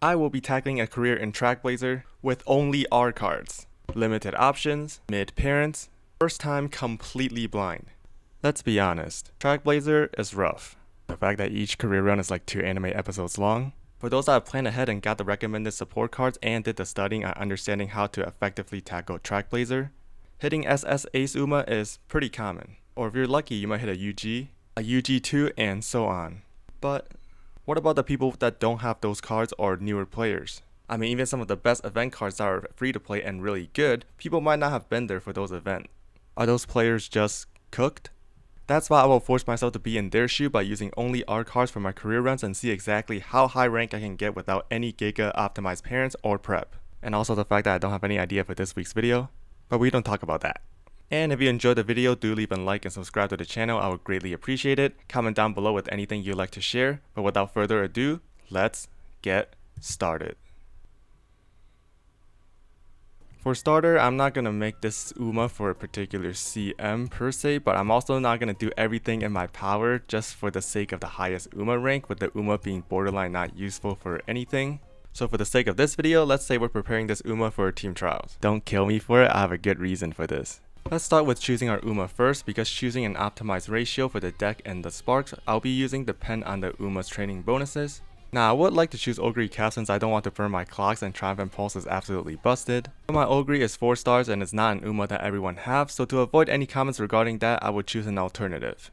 I will be tackling a career in Trackblazer with only R cards, limited options, mid parents, first time completely blind. Let's be honest, Trackblazer is rough. The fact that each career run is like 2 anime episodes long. For those that have planned ahead and got the recommended support cards and did the studying on understanding how to effectively tackle Trackblazer, hitting SS Ace Uma is pretty common. Or if you're lucky, you might hit a UG, a UG2, and so on. But what about the people that don't have those cards or newer players? I mean, even some of the best event cards that are free to play and really good, people might not have been there for those events. Are those players just cooked? That's why I will force myself to be in their shoe by using only R cards for my career runs and see exactly how high rank I can get without any Giga optimized parents or prep. And also the fact that I don't have any idea for this week's video, but we don't talk about that. And if you enjoyed the video, do leave a like and subscribe to the channel, I would greatly appreciate it. Comment down below with anything you'd like to share, but without further ado, let's get started. For starter, I'm not going to make this Uma for a particular CM per se, but I'm also not going to do everything in my power just for the sake of the highest Uma rank, with the Uma being borderline not useful for anything. So for the sake of this video, let's say we're preparing this Uma for team trials. Don't kill me for it, I have a good reason for this. Let's start with choosing our Uma first, because choosing an optimized ratio for the deck and the sparks I'll be using depend on the Uma's training bonuses. Now I would like to choose Ogre Cap since I don't want to burn my clocks and Triumph Pulse is absolutely busted. But my Ogre is 4 stars and it's not an Uma that everyone have, so to avoid any comments regarding that, I would choose an alternative.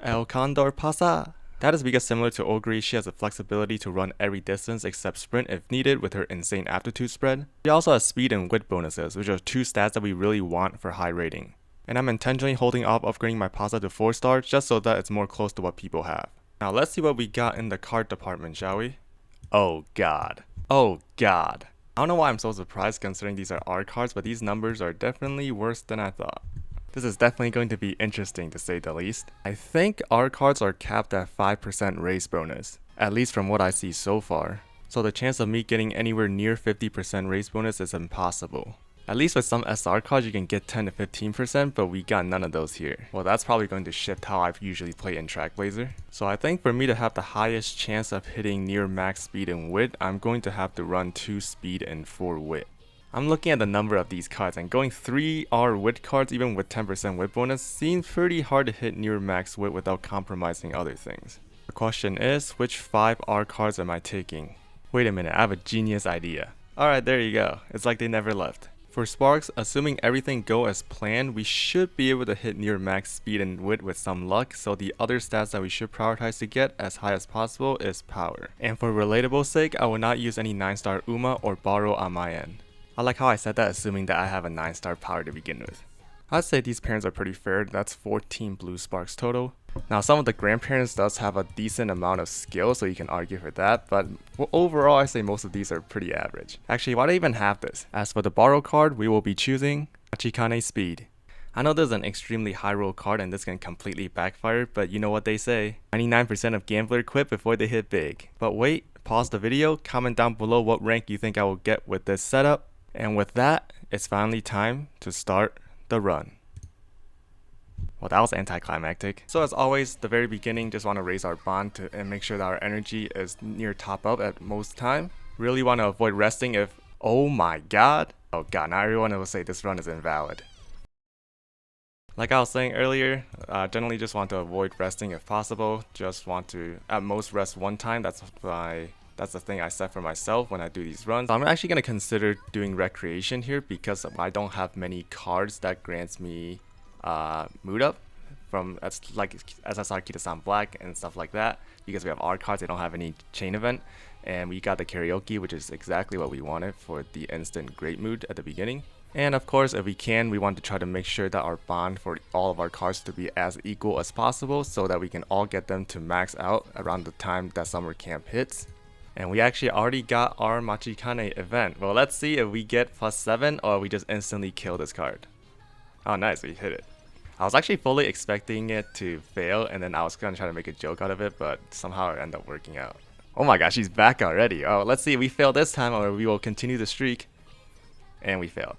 El Condor Pasa. That is because similar to Ogre, she has the flexibility to run every distance except sprint if needed with her insane aptitude spread. She also has speed and wit bonuses, which are 2 stats that we really want for high rating. And I'm intentionally holding off upgrading my Pasa to 4 stars just so that it's more close to what people have. Now let's see what we got in the card department, shall we? Oh god. Oh god. I don't know why I'm so surprised considering these are R cards, but these numbers are definitely worse than I thought. This is definitely going to be interesting to say the least. I think R cards are capped at 5% raise bonus, at least from what I see so far. So the chance of me getting anywhere near 50% raise bonus is impossible. At least with some SR cards you can get 10 to 15%, but we got none of those here. Well, that's probably going to shift how I usually play in Trackblazer. So I think for me to have the highest chance of hitting near max speed and wit, I'm going to have to run 2 speed and 4 wit. I'm looking at the number of these cards and going 3 R wit cards even with 10% wit bonus seems pretty hard to hit near max wit without compromising other things. The question is, which 5 R cards am I taking? Wait a minute, I have a genius idea. Alright, there you go. It's like they never left. For sparks, assuming everything go as planned, we should be able to hit near max speed and wit with some luck, so the other stats that we should prioritize to get as high as possible is power. And for relatable sake, I will not use any 9-star Uma or borrow on my end. I like how I said that assuming that I have a 9-star power to begin with. I'd say these parents are pretty fair, that's 14 blue sparks total. Now some of the grandparents does have a decent amount of skill, so you can argue for that, but overall I say most of these are pretty average. Actually, why do I even have this? As for the borrow card, we will be choosing Achikane Speed. I know this is an extremely high roll card and this can completely backfire, but you know what they say, 99% of gambler quit before they hit big. But wait, pause the video, comment down below what rank you think I will get with this setup, and with that, it's finally time to start the run. Well, that was anticlimactic. So as always, the very beginning, just want to raise our bond and make sure that our energy is near top up at most time. Really want to avoid resting if, oh my god. Oh god, now everyone will say this run is invalid. Like I was saying earlier, generally just want to avoid resting if possible. Just want to at most rest 1 time. That's the thing I set for myself when I do these runs. So I'm actually going to consider doing recreation here because I don't have many cards that grants me mood up from like SSR Kita-san Black and stuff like that, because we have R cards, they don't have any chain event, and we got the karaoke, which is exactly what we wanted for the instant great mood at the beginning. And of course, if we can, we want to try to make sure that our bond for all of our cards to be as equal as possible so that we can all get them to max out around the time that summer camp hits. And we actually already got our Machikane event. Well, let's see if we get +7 or we just instantly kill this card. Oh nice, we hit it. I was actually fully expecting it to fail, and then I was gonna try to make a joke out of it, but somehow it ended up working out. Oh my gosh, he's back already. Oh, let's see if we fail this time or we will continue the streak. And we failed.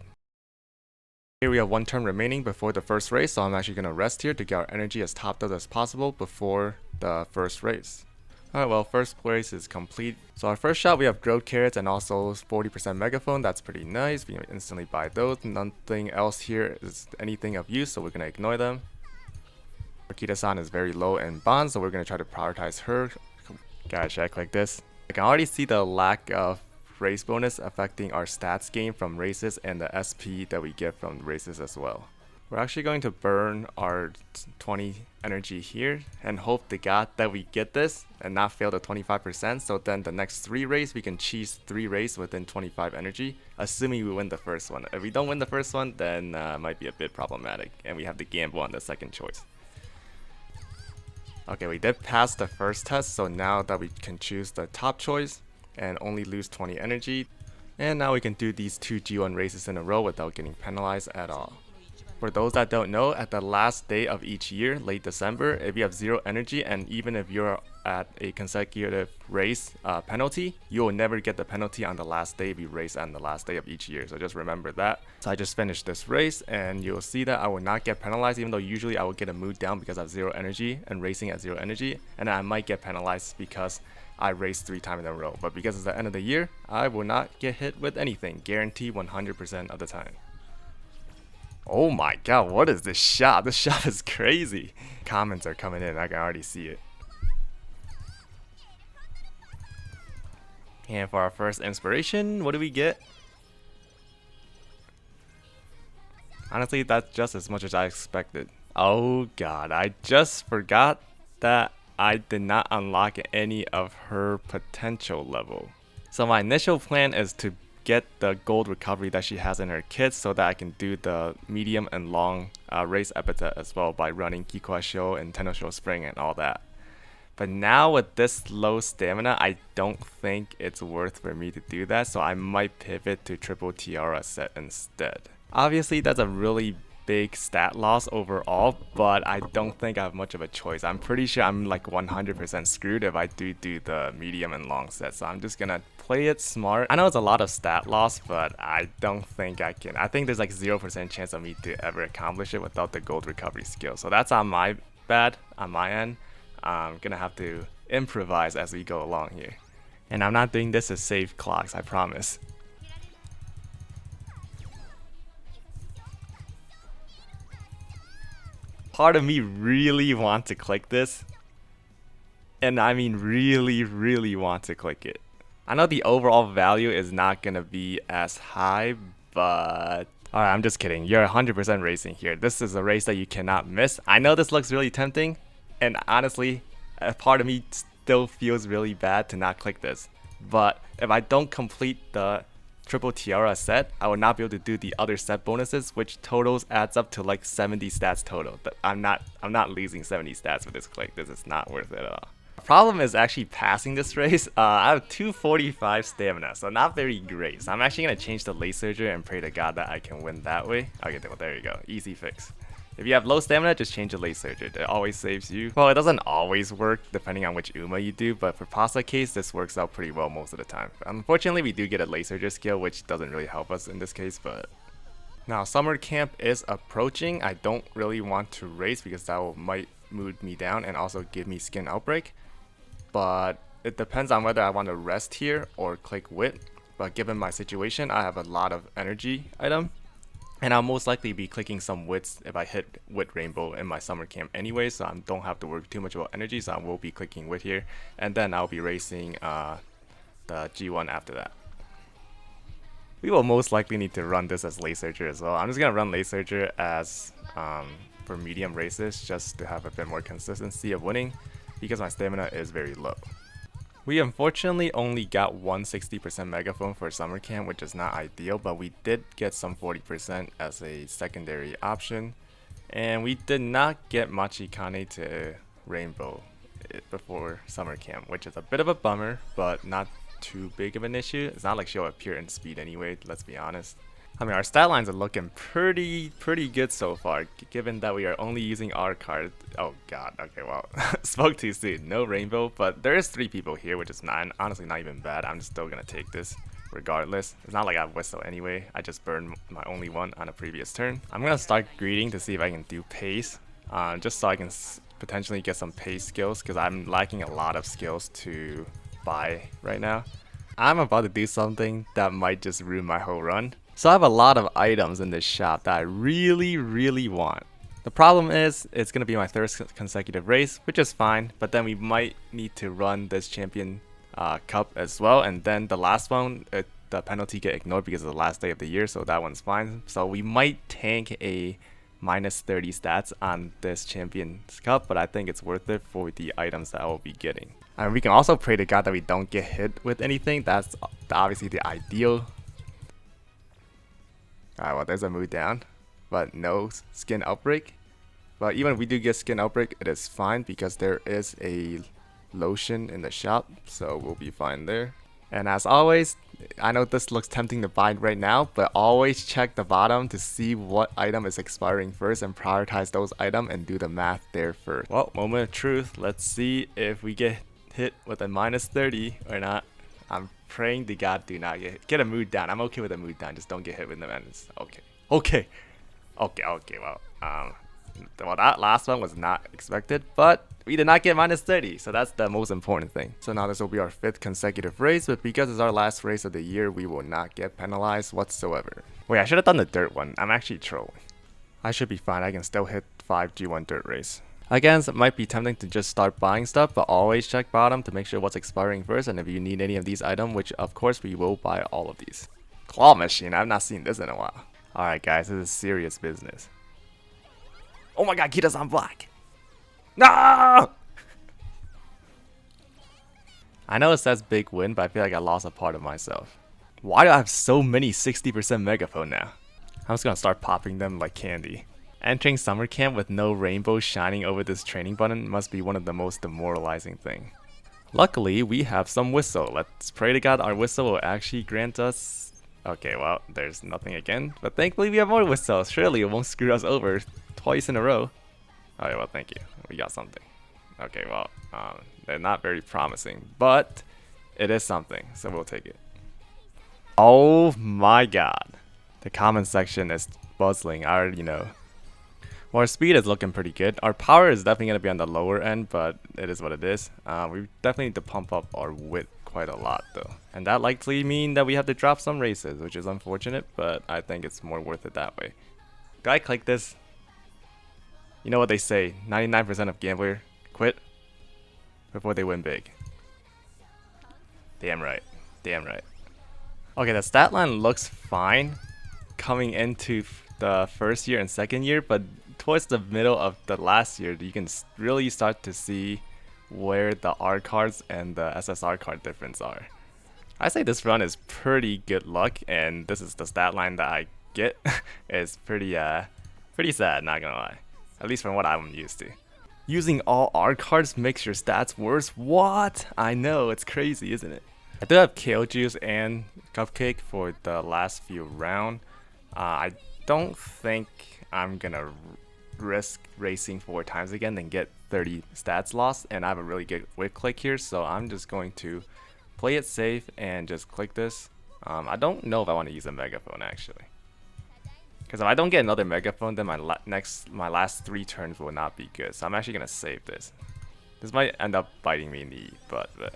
Here we have 1 turn remaining before the first race, so I'm actually gonna rest here to get our energy as topped up as possible before the first race. Alright, well, first place is complete. So our first shot, we have growth carrots and also 40% megaphone. That's pretty nice. We can instantly buy those. Nothing else here is anything of use, so we're going to ignore them. Akita-san is very low in bonds, so we're going to try to prioritize her. Gotta check like this. I can already see the lack of race bonus affecting our stats gain from races and the SP that we get from races as well. We're actually going to burn our 20 energy here and hope to God that we get this and not fail the 25%. So then the next 3 race, we can cheese 3 race within 25 energy, assuming we win the first one. If we don't win the first one, then it might be a bit problematic and we have to gamble on the second choice. Okay, we did pass the first test, so now that we can choose the top choice and only lose 20 energy. And now we can do these 2 G1 races in a row without getting penalized at all. For those that don't know, at the last day of each year, late December, if you have 0 energy and even if you're at a consecutive race penalty, you will never get the penalty on the last day if you race on the last day of each year. So just remember that. So I just finished this race and you'll see that I will not get penalized, even though usually I will get a mood down because I have 0 energy and racing at 0 energy. And I might get penalized because I raced 3 times in a row. But because it's the end of the year, I will not get hit with anything. Guaranteed 100% of the time. Oh my god, what is this shot? This shot is crazy. Comments are coming in, I can already see it. And for our first inspiration, what do we get? Honestly, that's just as much as I expected. Oh god, I just forgot that I did not unlock any of her potential level. So my initial plan is to get the gold recovery that she has in her kit so that I can do the medium and long race epithet as well by running Kikuasho and Tenosho Spring and all that. But now with this low stamina, I don't think it's worth for me to do that, so I might pivot to triple tiara set instead. Obviously that's a really big stat loss overall, but I don't think I have much of a choice. I'm pretty sure I'm like 100% screwed if I do the medium and long set, so I'm just gonna play it smart. I know it's a lot of stat loss, but I don't think I can. I think there's like 0% chance of me to ever accomplish it without the gold recovery skill, so that's on my bad, on my end. I'm gonna have to improvise as we go along here. And I'm not doing this to save clocks, I promise. Part of me really wants to click this. And I mean really want to click it. I know the overall value is not gonna be as high, but alright, I'm just kidding. You're 100% racing here. This is a race that you cannot miss. I know this looks really tempting, and honestly, a part of me still feels really bad to not click this. But if I don't complete the triple tiara set, I will not be able to do the other set bonuses, which totals adds up to like 70 stats total. But I'm not losing 70 stats with this click. This is not worth it at all. The problem is actually passing this race. I have 245 stamina, so not very great. So I'm actually gonna change the laser surger and pray to God that I can win that way. Okay, well, there you go, easy fix. If you have low stamina, just change the laser surger. It always saves you. Well, it doesn't always work depending on which Uma you do, but for Pasta case, this works out pretty well most of the time. Unfortunately, we do get a laser surger skill, which doesn't really help us in this case, but... Now, summer camp is approaching. I don't really want to race because that might mood me down and also give me skin outbreak. But it depends on whether I want to rest here or click wit. But given my situation, I have a lot of energy item. And I'll most likely be clicking some wits if I hit wit rainbow in my summer camp anyway, so I don't have to worry too much about energy, so I will be clicking wit here. And then I'll be racing the G1 after that. We will most likely need to run this as laser surger as well. I'm just going to run laser surger as for medium races just to have a bit more consistency of winning because my stamina is very low. We unfortunately only got 160% megaphone for summer camp, which is not ideal, but we did get some 40% as a secondary option. And we did not get Machikane to rainbow before summer camp, which is a bit of a bummer, but not too big of an issue. It's not like she'll appear in speed anyway, let's be honest. I mean, our stat lines are looking pretty good so far, given that we are only using our card. Oh god, okay, well, spoke too soon. No rainbow, but there is 3 people here, which is honestly not even bad. I'm still gonna take this regardless. It's not like I have whistle anyway. I just burned my only one on a previous turn. I'm gonna start greeting to see if I can do pace, just so I can potentially get some pace skills because I'm lacking a lot of skills to buy right now. I'm about to do something that might just ruin my whole run. So I have a lot of items in this shop that I really want. The problem is it's going to be my third consecutive race, which is fine, but then we might need to run this champion cup as well, and then the last one, the penalty get ignored because it's the last day of the year, so that one's fine. So we might tank a minus 30 stats on this Champions Cup, but I think it's worth it for the items that I will be getting. And we can also pray to God that we don't get hit with anything. That's obviously the ideal. Alright, well, there's a move down, but no skin outbreak. But even if we do get skin outbreak, it is fine because there is a lotion in the shop, so we'll be fine there. And as always, I know this looks tempting to buy right now, but always check the bottom to see what item is expiring first and prioritize those items and do the math there first. Well, moment of truth. Let's see if we get hit with a minus 30 or not. I'm praying to God do not get hit. Get a mood down. I'm okay with a mood down. Just don't get hit with the minus. Okay. Well, that last one was not expected, but we did not get minus 30, so that's the most important thing. So now this will be our 5th consecutive race, but because it's our last race of the year, we will not get penalized whatsoever. Wait, I should have done the dirt one. I'm actually trolling. I should be fine. I can still hit 5 G1 dirt race. Again, it might be tempting to just start buying stuff, but always check bottom to make sure what's expiring first, and if you need any of these items, which of course we will buy all of these. Claw machine, I've not seen this in a while. Alright guys, this is serious business. Oh my god, Kita's on black! No! I know it says big win, but I feel like I lost a part of myself. Why do I have so many 60% megaphone now? I'm just gonna start popping them like candy. Entering summer camp with no rainbow shining over this training button must be one of the most demoralizing things. Luckily, we have some whistle. Let's pray to God our whistle will actually grant us... Okay, well, there's nothing again, but thankfully we have more whistles. Surely it won't screw us over twice in a row. Alright, well, thank you. We got something. Okay, well, they're not very promising, but it is something, so we'll take it. Oh my god. The comment section is buzzing, I already know. Well, our speed is looking pretty good. Our power is definitely going to be on the lower end, but it is what it is. We definitely need to pump up our width quite a lot, though. And that likely means that we have to drop some races, which is unfortunate, but I think it's more worth it that way. Guy click this. You know what they say, 99% of gamblers quit before they win big. Damn right. Damn right. Okay, the stat line looks fine coming into the first year and second year, but towards the middle of the last year, you can really start to see where the R cards and the SSR card difference are. I say this run is pretty good luck, and this is the stat line that I get. It's pretty sad, not gonna lie. At least from what I'm used to. Using all R cards makes your stats worse? What? I know, it's crazy, isn't it? I do have Kale Juice and Cupcake for the last few rounds. I don't think I'm gonna risk racing 4 times again and get 30 stats lost, and I have a really good whip click here, so I'm just going to play it safe and just click this. I don't know if I want to use a megaphone actually, because if I don't get another megaphone, then my last 3 turns will not be good. So I'm actually gonna save this. This might end up biting me in the butt, but.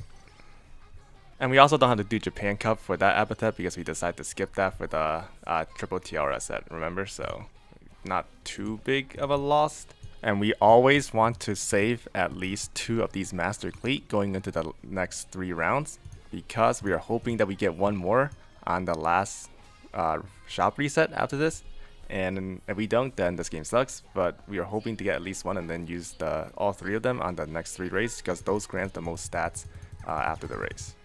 And we also don't have to do Japan Cup for that epithet because we decided to skip that for the triple tiara set, remember? So not too big of a loss. And we always want to save at least 2 of these Master Cleat going into the next 3 rounds, because we are hoping that we get 1 more on the last shop reset after this. And if we don't, then this game sucks, but we are hoping to get at least 1 and then use all 3 of them on the next 3 races, because those grant the most stats after the race.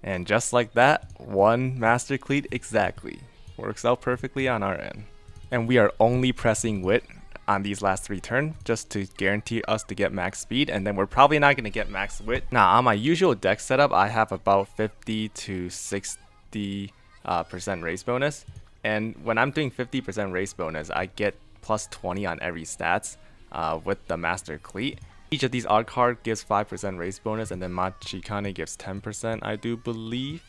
And just like that, 1 Master Cleat exactly. Works out perfectly on our end. And we are only pressing wit on these last 3 turns just to guarantee us to get max speed, and then we're probably not going to get max wit. Now on my usual deck setup, I have about 50 to 60% race bonus, and when I'm doing 50% race bonus, I get plus 20 on every stats with the Master Cleat. Each of these art cards gives 5% race bonus, and then Machikane gives 10%, I do believe.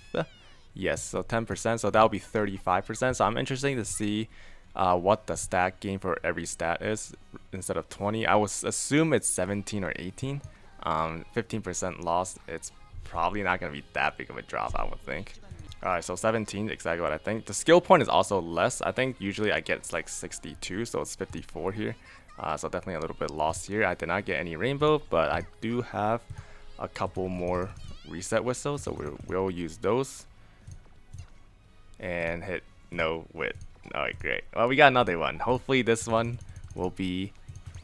Yes, so 10%, so that'll be 35%. So I'm interested to see what the stat gain for every stat is instead of 20. I would assume it's 17 or 18. 15% loss. It's probably not gonna be that big of a drop, I would think. Alright, so 17, exactly what I think. The skill point is also less. I think usually I get like 62, so it's 54 here. So definitely a little bit lost here. I did not get any rainbow, but I do have a couple more reset whistles, so we'll use those. And hit no wit. Alright, great. Well, we got another one. Hopefully this one will be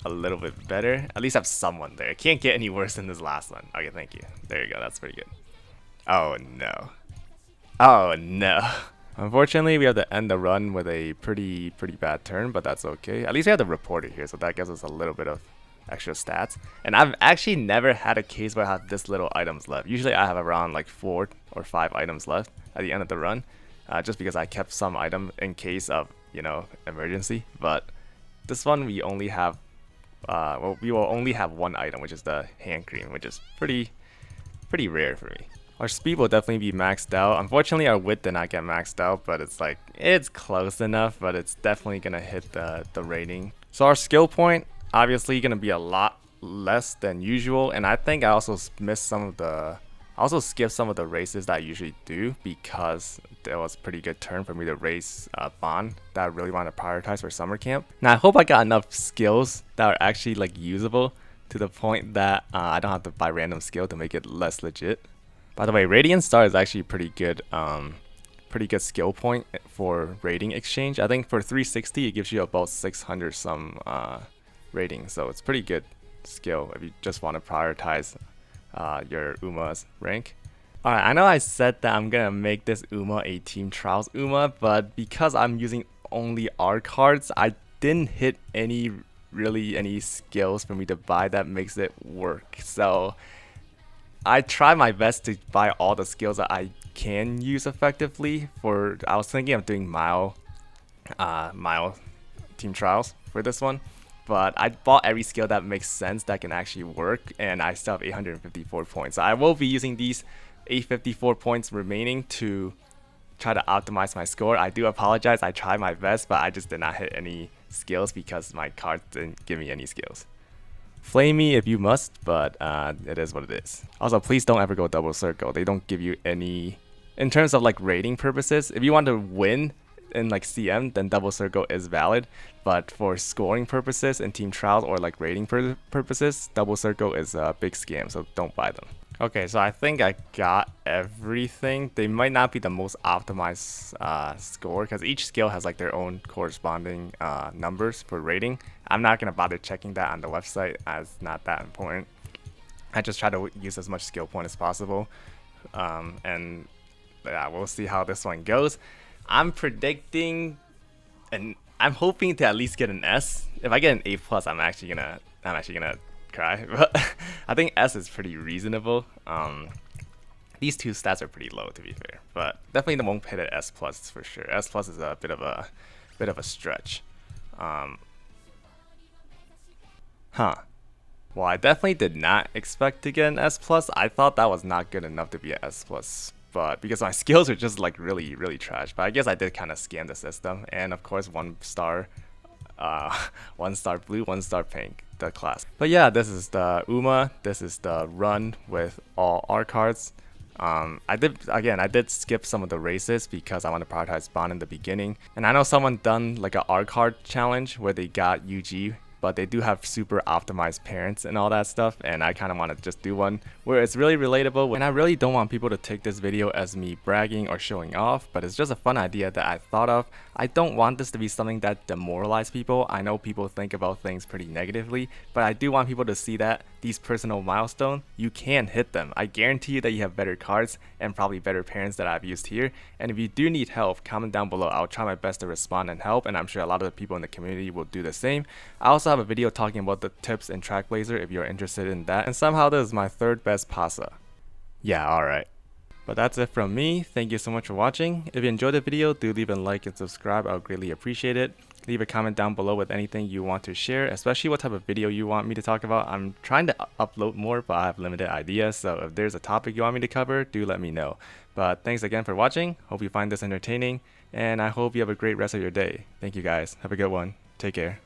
a little bit better. At least have someone there. It can't get any worse than this last one. Okay, thank you. There you go. That's pretty good. Oh no. Oh no. Unfortunately, we have to end the run with a pretty bad turn, but that's okay. At least we have the reporter here, so that gives us a little bit of extra stats. And I've actually never had a case where I have this little items left. Usually I have around like 4 or 5 items left at the end of the run, just because I kept some item in case of, you know, emergency. But this one we only have, well, we will only have one item, which is the hand cream, which is pretty rare for me. Our speed will definitely be maxed out. Unfortunately, our width did not get maxed out, but it's like, it's close enough, but it's definitely gonna hit the rating. So our skill point, obviously gonna be a lot less than usual, and I think I also missed some of the, I also skipped some of the races that I usually do because there was a pretty good turn for me to race Bond that I really want to prioritize for summer camp. Now I hope I got enough skills that are actually like usable to the point that I don't have to buy random skill to make it less legit. By the way, Radiant Star is actually pretty good skill point for rating exchange. I think for 360 it gives you about 600 some rating, so it's pretty good skill if you just want to prioritize your Uma's rank. Alright, I know I said that I'm gonna make this Uma a Team Trials Uma, but because I'm using only R cards, I didn't hit any skills for me to buy that makes it work. So I try my best to buy all the skills that I can use effectively. I was thinking of doing mile Team Trials for this one, but I bought every skill that makes sense that can actually work, and I still have 854 points. So I will be using these 854 points remaining to try to optimize my score. I do apologize, I tried my best, but I just did not hit any skills because my cards didn't give me any skills. Flame me if you must, but it is what it is. Also, please don't ever go double circle. They don't give you any, in terms of like rating purposes. If you want to win in like CM, then double circle is valid, but for scoring purposes in team trials or like rating purposes, double circle is a big scam, so don't buy them. Okay, so I think I got everything. They might not be the most optimized score because each skill has like their own corresponding numbers for rating. I'm not gonna bother checking that on the website as not that important. I just try to use as much skill point as possible, and yeah, we'll see how this one goes. I'm predicting, and I'm hoping to at least get an S. If I get an A+, I'm actually gonna cry. But I think S is pretty reasonable. These two stats are pretty low to be fair, but definitely won't hit an S+ for sure. S+ is a bit of a stretch. Well, I definitely did not expect to get an S+. I thought that was not good enough to be an S+, but because my skills are just like really trash. But I guess I did kind of scam the system, and of course 1 star, 1 star blue, 1 star pink, the class. But yeah, this is the Uma. This is the run with all R cards. I did skip some of the races because I want to prioritize Bond in the beginning. And I know someone done like a R card challenge where they got UG, but they do have super optimized parents and all that stuff, and I kind of want to just do one where it's really relatable. And I really don't want people to take this video as me bragging or showing off, but it's just a fun idea that I thought of. I don't want this to be something that demoralizes people. I know people think about things pretty negatively, but I do want people to see that these personal milestones, you can hit them. I guarantee you that you have better cards and probably better parents that I've used here. And if you do need help, comment down below. I'll try my best to respond and help, and I'm sure a lot of the people in the community will do the same. I also have a video talking about the tips in Trackblazer if you're interested in that, and somehow this is my 3rd best pasa. Yeah, alright. But that's it from me. Thank you so much for watching. If you enjoyed the video, do leave a like and subscribe. I would greatly appreciate it. Leave a comment down below with anything you want to share, especially what type of video you want me to talk about. I'm trying to upload more, but I have limited ideas, so if there's a topic you want me to cover, do let me know. But thanks again for watching. Hope you find this entertaining, And I hope you have a great rest of your day. Thank you guys. Have a good one. Take care.